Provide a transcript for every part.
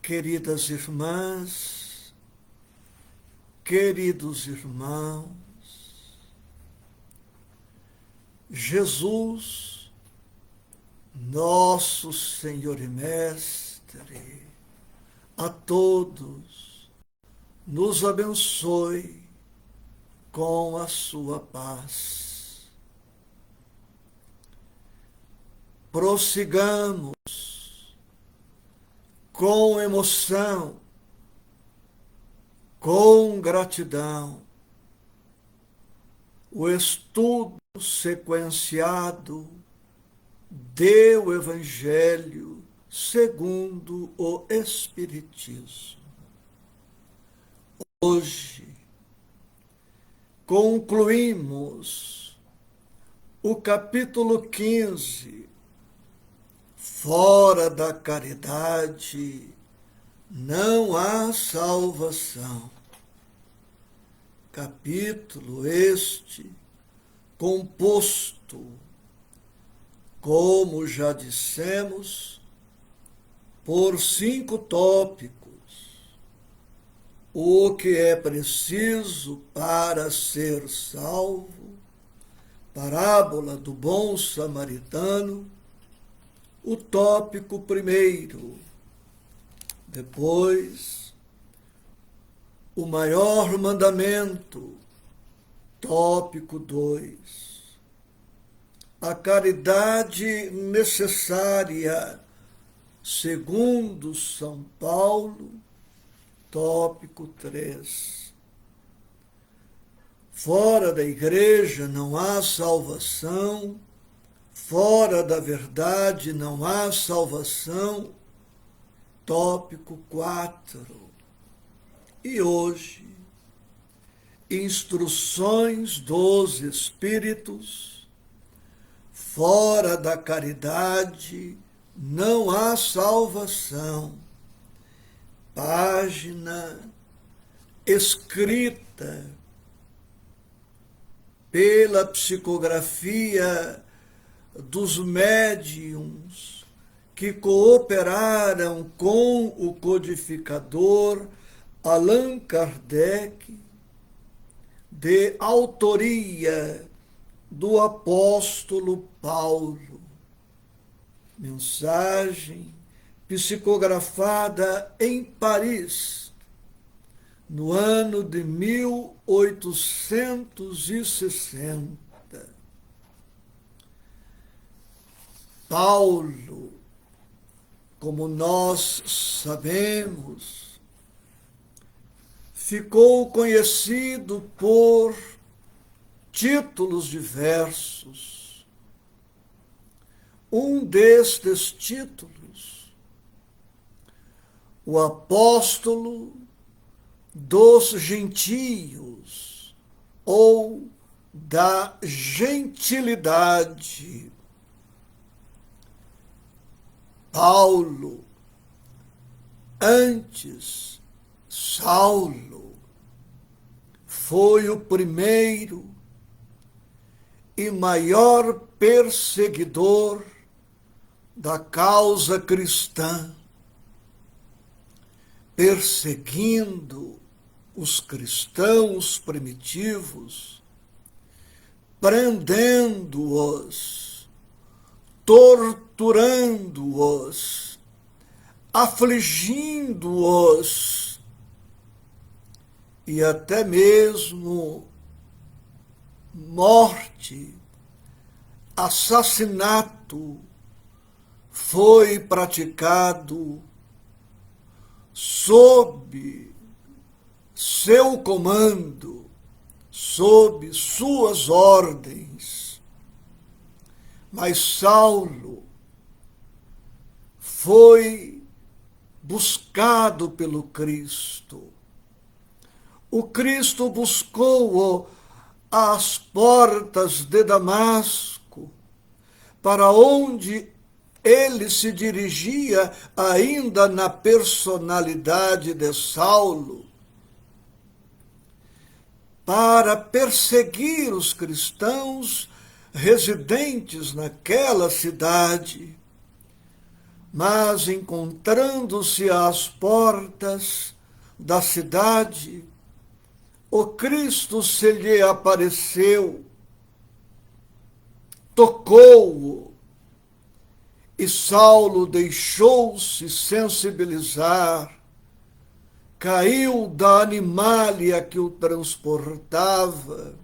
Queridas irmãs, queridos irmãos, Jesus, nosso Senhor e Mestre, a todos nos abençoe com a sua paz. Prossigamos com emoção, com gratidão, o estudo sequenciado do Evangelho segundo o Espiritismo. Hoje concluímos o capítulo 15, Fora da caridade não há salvação. Capítulo este composto, como já dissemos, por 5 tópicos: o que é preciso para ser salvo, parábola do bom samaritano, o tópico 1, depois o maior mandamento, tópico 2, a caridade necessária segundo São Paulo, tópico 3. Fora da igreja não há salvação, fora da verdade não há salvação, tópico 4. E hoje, instruções dos Espíritos, fora da caridade não há salvação, página escrita pela psicografia dos médiuns que cooperaram com o codificador Allan Kardec, de autoria do apóstolo Paulo. Mensagem psicografada em Paris, no ano de 1860. Paulo, como nós sabemos, ficou conhecido por títulos diversos. Um destes títulos, o apóstolo dos gentios, ou da gentilidade. Paulo, antes Saulo, foi o primeiro e maior perseguidor da causa cristã, perseguindo os cristãos primitivos, prendendo-os, torturando-os, afligindo-os e até mesmo morte, assassinato foi praticado sob seu comando, sob suas ordens. Mas Saulo foi buscado pelo Cristo. O Cristo buscou-o às portas de Damasco, para onde ele se dirigia ainda na personalidade de Saulo, para perseguir os cristãos residentes naquela cidade, Mas, encontrando-se às portas da cidade, o Cristo se lhe apareceu, tocou-o, e Saulo deixou-se sensibilizar, caiu da animalia que o transportava,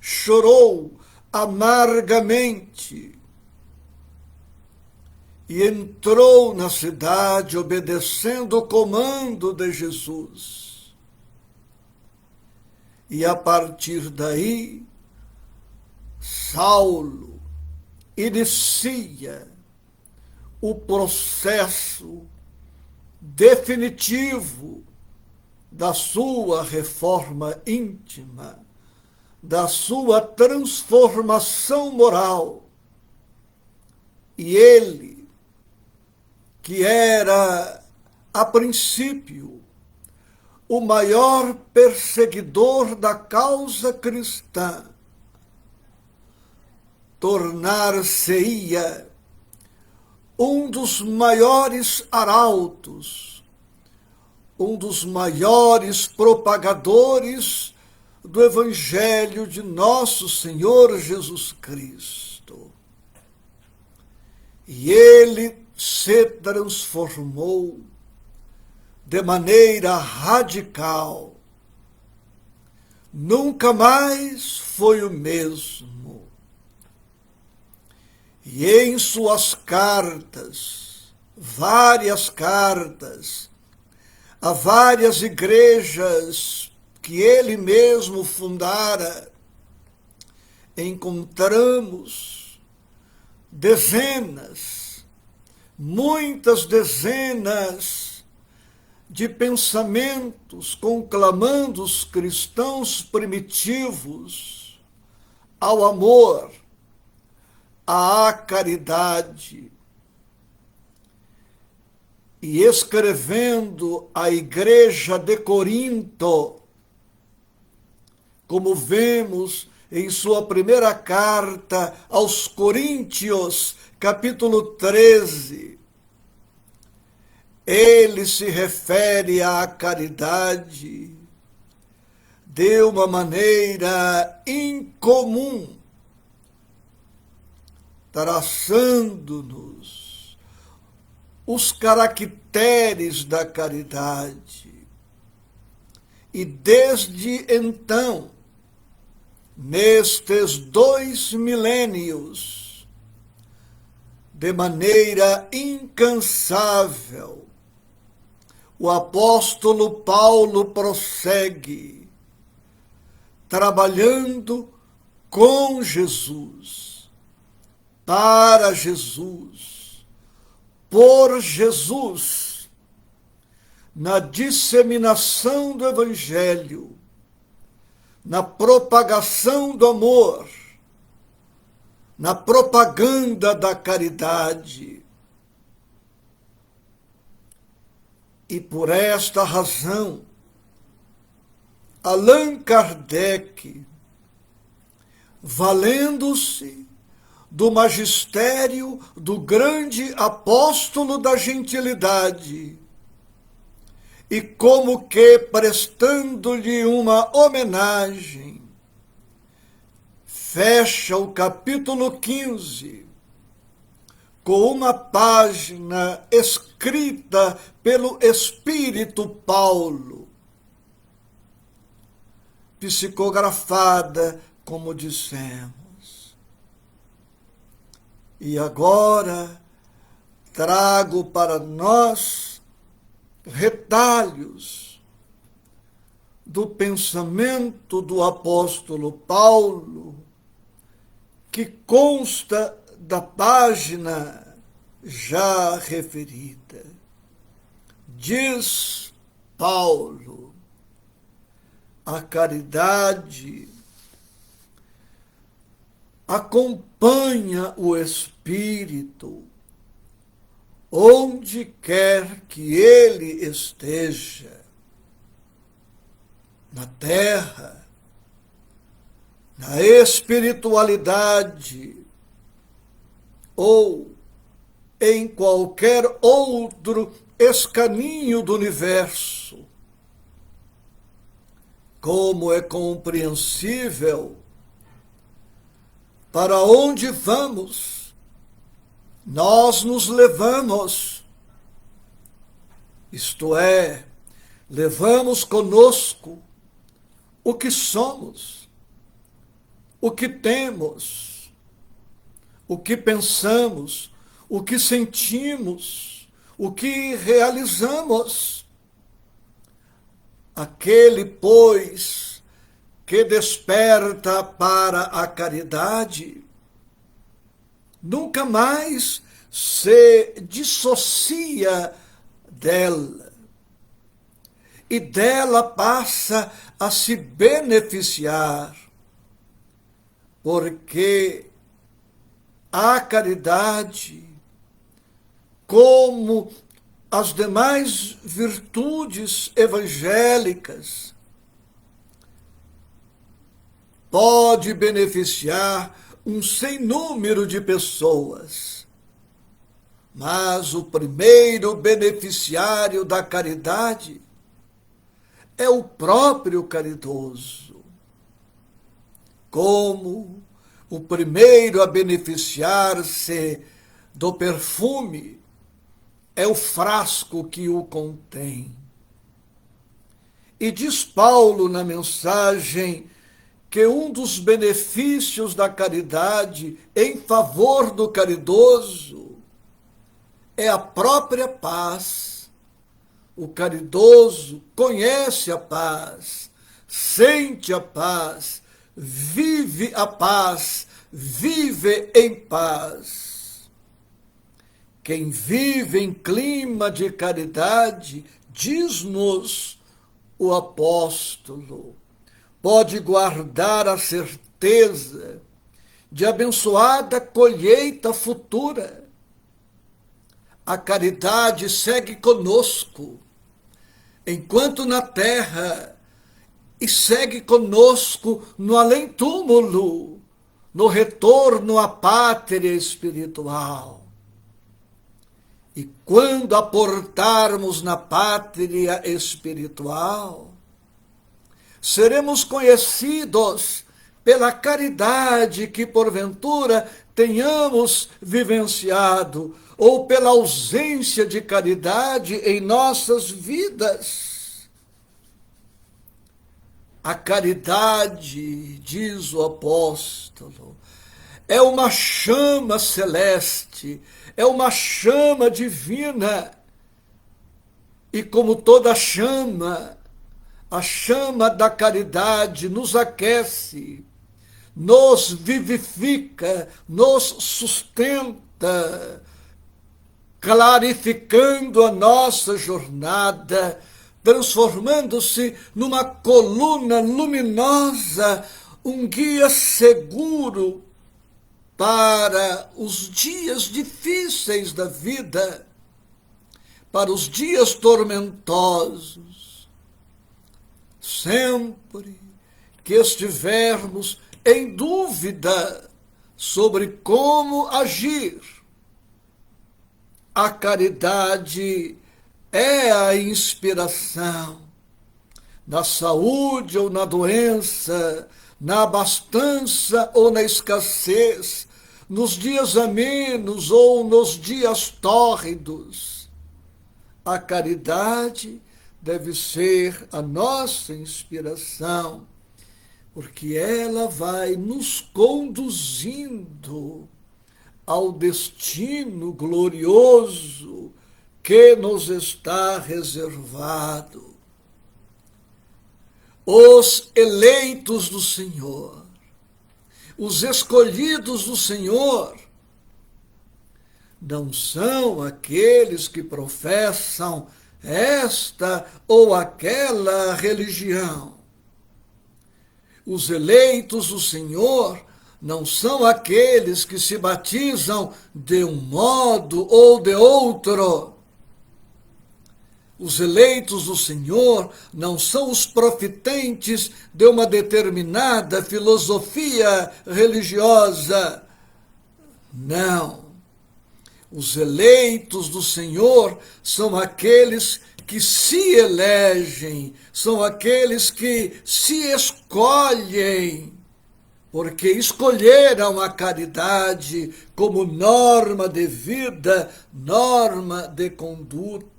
chorou amargamente e entrou na cidade obedecendo o comando de Jesus. E a partir daí, Saulo inicia o processo definitivo da sua reforma íntima, da sua transformação moral. E ele, que era, a princípio, o maior perseguidor da causa cristã, tornar-se-ia um dos maiores arautos, um dos maiores propagadores do Evangelho de nosso Senhor Jesus Cristo. E ele se transformou de maneira radical. Nunca mais foi o mesmo. E em suas cartas, várias cartas, a várias igrejas que ele mesmo fundara, encontramos dezenas, muitas dezenas de pensamentos conclamando os cristãos primitivos ao amor, à caridade, e escrevendo à igreja de Corinto, como vemos em sua primeira carta aos Coríntios, capítulo 13, ele se refere à caridade de uma maneira incomum, traçando-nos os caracteres da caridade. E desde então, nestes 2 milênios, de maneira incansável, o apóstolo Paulo prossegue, trabalhando com Jesus, para Jesus, por Jesus, na disseminação do Evangelho, na propagação do amor, na propaganda da caridade. E por esta razão, Allan Kardec, valendo-se do magistério do grande apóstolo da gentilidade, e como que prestando-lhe uma homenagem, fecha o capítulo 15 com uma página escrita pelo Espírito Paulo, psicografada, como dissemos. E agora trago para nós retalhos do pensamento do apóstolo Paulo, que consta da página já referida. Diz Paulo: a caridade acompanha o Espírito onde quer que ele esteja, na terra, na espiritualidade ou em qualquer outro escaninho do universo. Como é compreensível, para onde vamos, nós nos levamos, isto é, levamos conosco o que somos, o que temos, o que pensamos, o que sentimos, o que realizamos. Aquele, pois, que desperta para a caridade, nunca mais se dissocia dela, e dela passa a se beneficiar, porque a caridade, como as demais virtudes evangélicas, pode beneficiar um sem número de pessoas. Mas o primeiro beneficiário da caridade é o próprio caridoso. Como o primeiro a beneficiar-se do perfume é o frasco que o contém. E diz Paulo na mensagem que um dos benefícios da caridade em favor do caridoso é a própria paz. O caridoso conhece a paz, sente a paz, vive a paz, vive em paz. Quem vive em clima de caridade, diz-nos o apóstolo, pode guardar a certeza de abençoada colheita futura. A caridade segue conosco, enquanto na terra, e segue conosco no além-túmulo, no retorno à pátria espiritual. E quando aportarmos na pátria espiritual, seremos conhecidos pela caridade que porventura tenhamos vivenciado, ou pela ausência de caridade em nossas vidas. A caridade, diz o apóstolo, é uma chama celeste, é uma chama divina. E como toda chama, a chama da caridade nos aquece, nos vivifica, nos sustenta, clarificando a nossa jornada, transformando-se numa coluna luminosa, um guia seguro para os dias difíceis da vida, para os dias tormentosos. Sempre que estivermos em dúvida sobre como agir, a caridade é a inspiração. Na saúde ou na doença, na abastança ou na escassez, nos dias amenos ou nos dias tórridos, a caridade deve ser a nossa inspiração, porque ela vai nos conduzindo ao destino glorioso que nos está reservado. Os eleitos do Senhor, os escolhidos do Senhor, não são aqueles que professam esta ou aquela religião. Os eleitos do Senhor não são aqueles que se batizam de um modo ou de outro. Os eleitos do Senhor não são os profitentes de uma determinada filosofia religiosa. Não. Os eleitos do Senhor são aqueles que se elegem, são aqueles que se escolhem, porque escolheram a caridade como norma de vida, norma de conduta.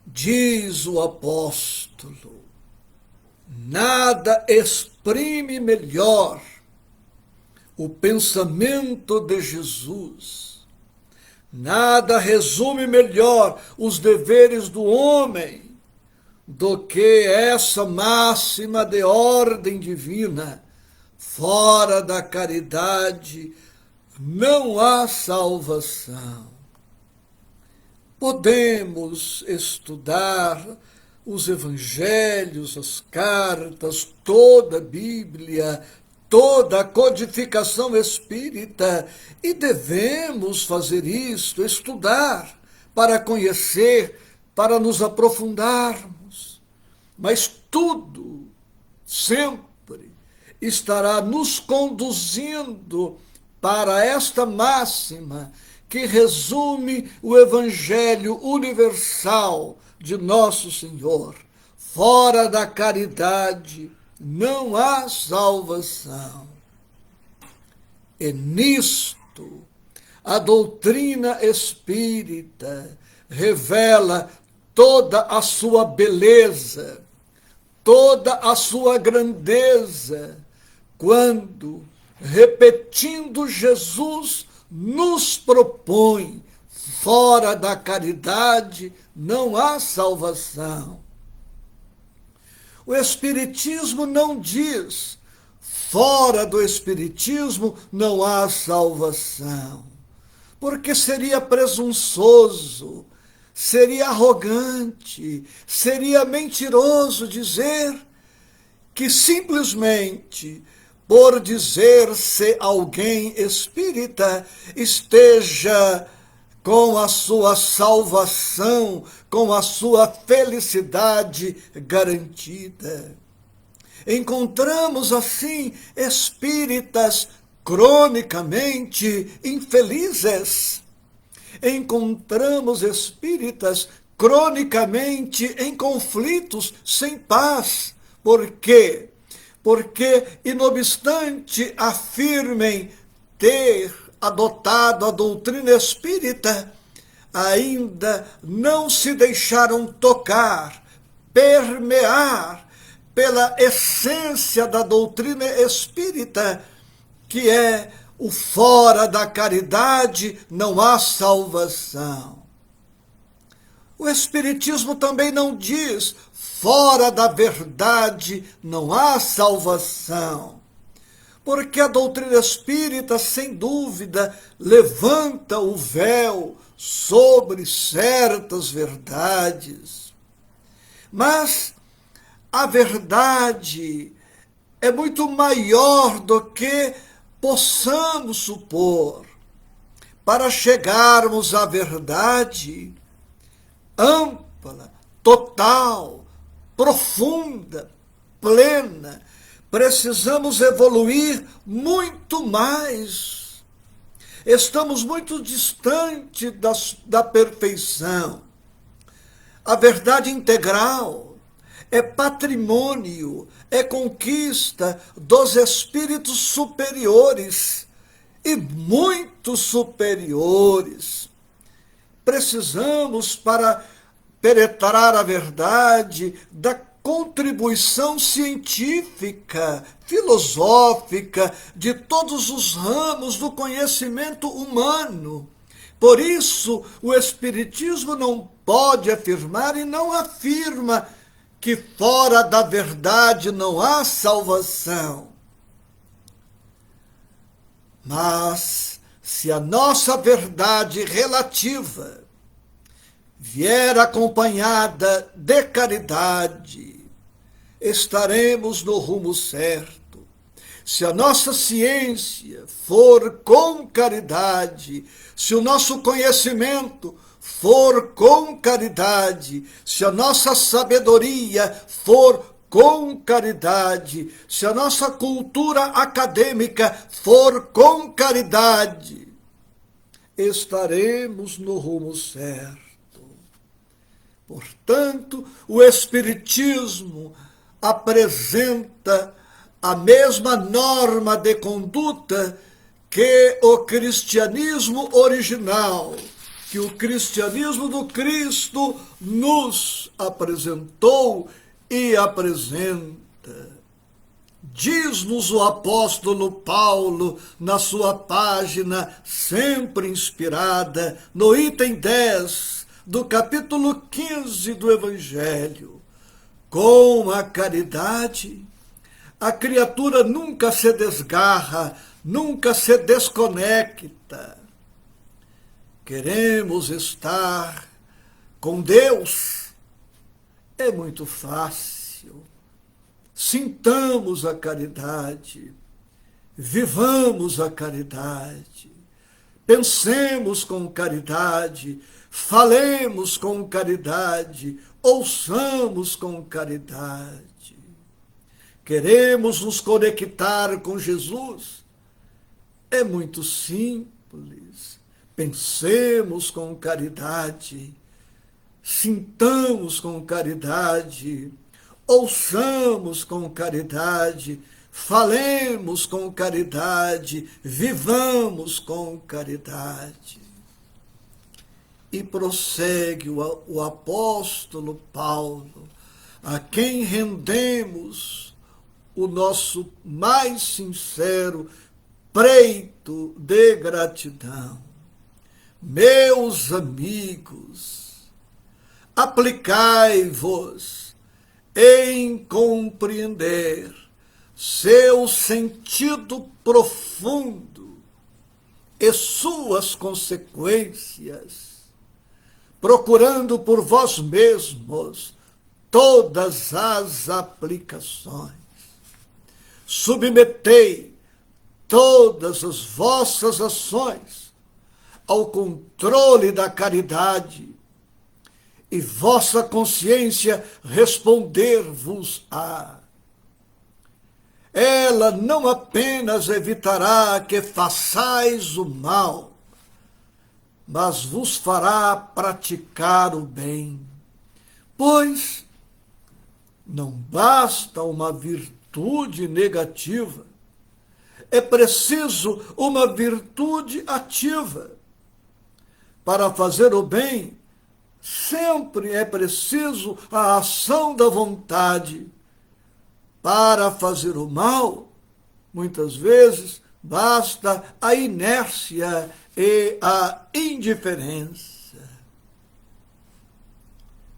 Diz o apóstolo, nada exprime melhor o pensamento de Jesus, nada resume melhor os deveres do homem do que essa máxima de ordem divina: fora da caridade não há salvação. Podemos estudar os evangelhos, as cartas, toda a Bíblia, toda a codificação espírita, e devemos fazer isto, estudar, para conhecer, para nos aprofundarmos. Mas tudo, sempre, estará nos conduzindo para esta máxima que resume o Evangelho universal de Nosso Senhor: fora da caridade não há salvação. E nisto a doutrina espírita revela toda a sua beleza, toda a sua grandeza, quando, repetindo, Jesus nos propõe: fora da caridade não há salvação. O Espiritismo não diz: fora do Espiritismo não há salvação, porque seria presunçoso, seria arrogante, seria mentiroso dizer que simplesmente por dizer-se alguém espírita esteja com a sua salvação, com a sua felicidade garantida. Encontramos, assim, espíritas cronicamente infelizes. Encontramos espíritas cronicamente em conflitos, sem paz. Por quê? Porque, inobstante afirmem ter adotado a doutrina espírita, ainda não se deixaram tocar, permear pela essência da doutrina espírita, que é o fora da caridade não há salvação. O Espiritismo também não diz: fora da verdade não há salvação. Porque a doutrina espírita, sem dúvida, levanta o véu sobre certas verdades. Mas a verdade é muito maior do que possamos supor. Para chegarmos à verdade ampla, total, profunda, plena, precisamos evoluir muito mais. Estamos muito distante da perfeição. A verdade integral é patrimônio, é conquista dos espíritos superiores, e muito superiores. Precisamos, para penetrar a verdade, da contribuição científica, filosófica, de todos os ramos do conhecimento humano. Por isso, o Espiritismo não pode afirmar e não afirma que fora da verdade não há salvação. Mas, se a nossa verdade relativa vier acompanhada de caridade, estaremos no rumo certo. Se a nossa ciência for com caridade, se o nosso conhecimento for com caridade, se a nossa sabedoria for com caridade, se a nossa cultura acadêmica for com caridade, estaremos no rumo certo. Portanto, o Espiritismo apresenta a mesma norma de conduta que o cristianismo original, que o cristianismo do Cristo nos apresentou e apresenta. Diz-nos o apóstolo Paulo, na sua página sempre inspirada, no item 10 do capítulo 15 do Evangelho: com a caridade, a criatura nunca se desgarra, nunca se desconecta. Queremos estar com Deus? É muito fácil. Sintamos a caridade, vivamos a caridade, pensemos com caridade, falemos com caridade, ouçamos com caridade. Queremos nos conectar com Jesus? É muito simples. Pensemos com caridade, sintamos com caridade, ouçamos com caridade, falemos com caridade, vivamos com caridade. E prossegue o apóstolo Paulo, a quem rendemos o nosso mais sincero preito de gratidão. Meus amigos, aplicai-vos em compreender seu sentido profundo e suas consequências, procurando por vós mesmos todas as aplicações. Submetei todas as vossas ações ao controle da caridade, e vossa consciência responder-vos-á. Ela não apenas evitará que façais o mal, mas vos fará praticar o bem. Pois não basta uma virtude negativa, é preciso uma virtude ativa. Para fazer o bem, sempre é preciso a ação da vontade. Para fazer o mal, muitas vezes, basta a inércia e a indiferença.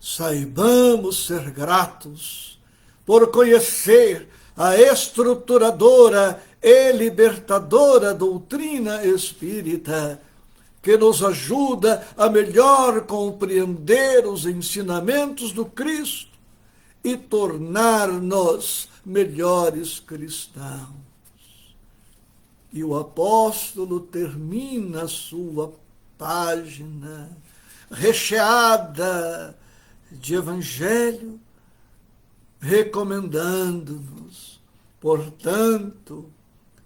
Saibamos ser gratos por conhecer a estruturadora e libertadora doutrina espírita, que nos ajuda a melhor compreender os ensinamentos do Cristo e tornar-nos melhores cristãos. E o apóstolo termina a sua página recheada de evangelho, recomendando-nos, portanto,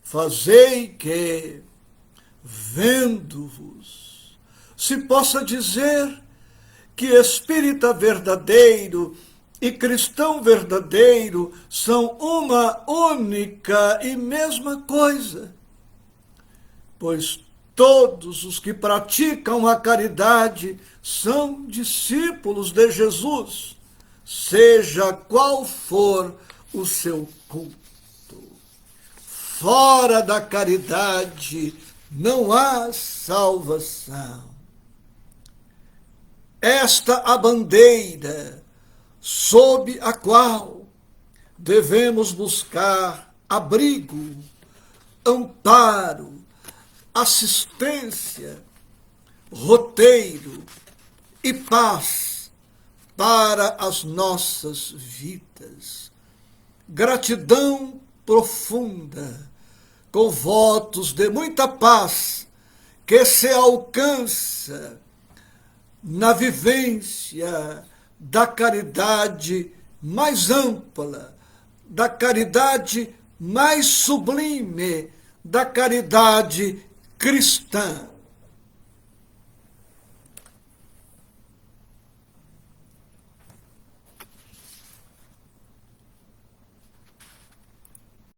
fazei que, vendo-vos, se possa dizer que espírita verdadeiro e cristão verdadeiro são uma única e mesma coisa, pois todos os que praticam a caridade são discípulos de Jesus, seja qual for o seu culto. Fora da caridade não há salvação. Esta a bandeira sob a qual devemos buscar abrigo, amparo, assistência, roteiro e paz para as nossas vidas. Gratidão profunda, com votos de muita paz que se alcança na vivência da caridade mais ampla, da caridade mais sublime, da caridade cristã.